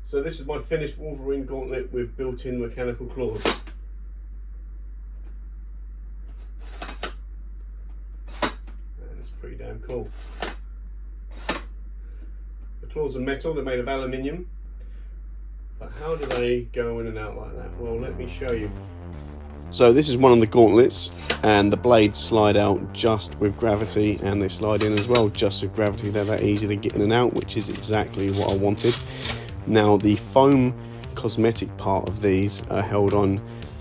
So this is my finished Wolverine gauntlet with built-in mechanical claws. And it's pretty damn cool. The claws are metal, they're made of aluminium. But how do they go in and out like that? Well, let me show you. So this is one of the gauntlets, and the blades slide out just with gravity, and they slide in as well just with gravity. They're that easy to get in and out, which is exactly what I wanted. Now the foam cosmetic part of these are held on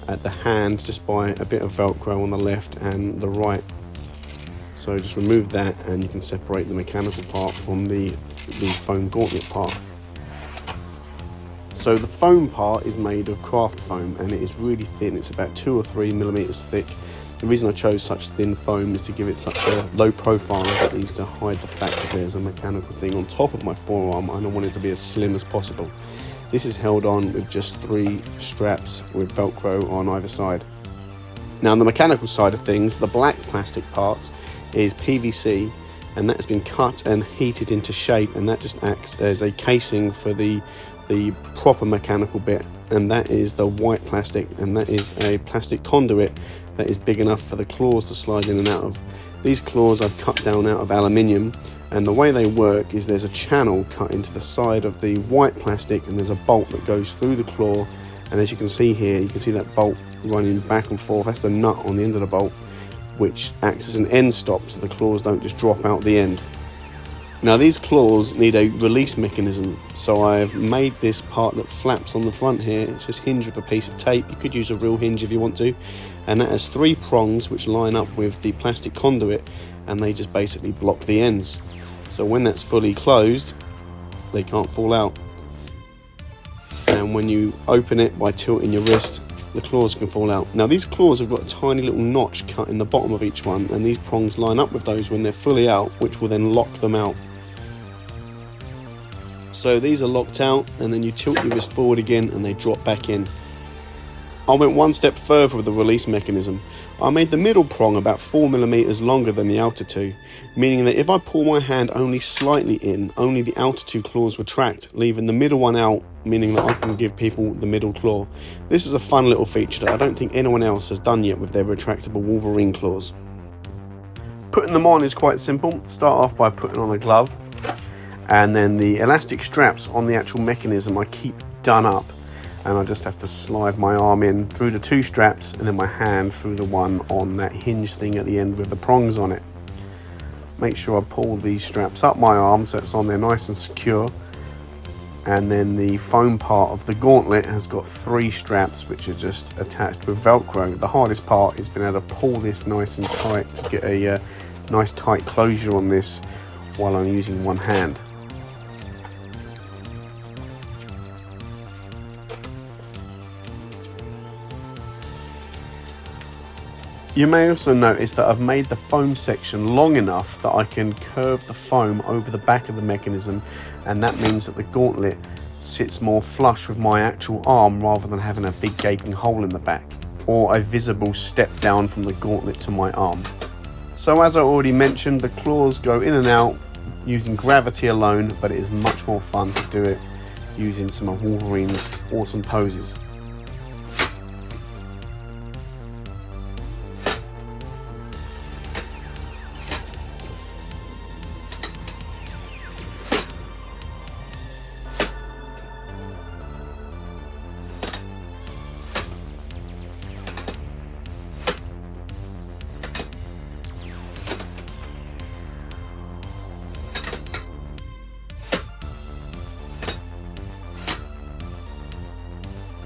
at the hand just by a bit of Velcro on the left and the right. So just remove that and you can separate the mechanical part from the foam gauntlet part. So the foam part is made of craft foam, and it is really thin. It's about 2 or 3 millimeters thick. The reason I chose such thin foam is to give it such a low profile that needs to hide the fact that there's a mechanical thing on top of my forearm, and I want it to be as slim as possible. This is held on with just 3 straps with Velcro on either side. Now on the mechanical side of things, the black plastic parts is PVC, and that's been cut and heated into shape, and that just acts as a casing for the proper mechanical bit. And that is the white plastic, and that is a plastic conduit that is big enough for the claws to slide in and out of. These claws I've cut down out of aluminium, and the way they work is there's a channel cut into the side of the white plastic, and there's a bolt that goes through the claw, and as you can see here, you can see that bolt running back and forth. That's the nut on the end of the bolt, which acts as an end stop so the claws don't just drop out the end. Now these claws need a release mechanism, so I've made this part that flaps on the front here. It's just hinged with a piece of tape. You could use a real hinge if you want to, and that has 3 prongs which line up with the plastic conduit, and they just basically block the ends. So when that's fully closed, they can't fall out. And when you open it by tilting your wrist, the claws can fall out. Now these claws have got a tiny little notch cut in the bottom of each one, and these prongs line up with those when they're fully out, which will then lock them out. So these are locked out, and then you tilt your wrist forward again and they drop back in. I went one step further with the release mechanism. I made the middle prong about 4 millimeters longer than the outer 2, meaning that if I pull my hand only slightly in, only the outer 2 claws retract, leaving the middle one out, meaning that I can give people the middle claw. This is a fun little feature that I don't think anyone else has done yet with their retractable Wolverine claws. Putting them on is quite simple. Start off by putting on a glove, and then the elastic straps on the actual mechanism I keep done up, and I just have to slide my arm in through the 2 straps and then my hand through the one on that hinge thing at the end with the prongs on it. Make sure I pull these straps up my arm so it's on there nice and secure, and then the foam part of the gauntlet has got 3 straps which are just attached with Velcro. The hardest part is being able to pull this nice and tight to get a nice tight closure on this while I'm using one hand. You may also notice that I've made the foam section long enough that I can curve the foam over the back of the mechanism, and that means that the gauntlet sits more flush with my actual arm rather than having a big gaping hole in the back, or a visible step down from the gauntlet to my arm. So as I already mentioned, the claws go in and out using gravity alone, but it is much more fun to do it using some of Wolverine's awesome poses.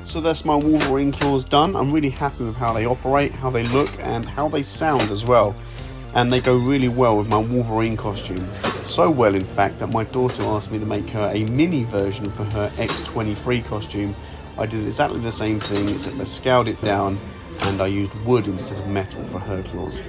So that's my Wolverine claws done. I'm really happy with how they operate, how they look, and how they sound as well. And they go really well with my Wolverine costume. So well, in fact, that my daughter asked me to make her a mini version for her X-23 costume. I did exactly the same thing, except I scaled it down and I used wood instead of metal for her claws.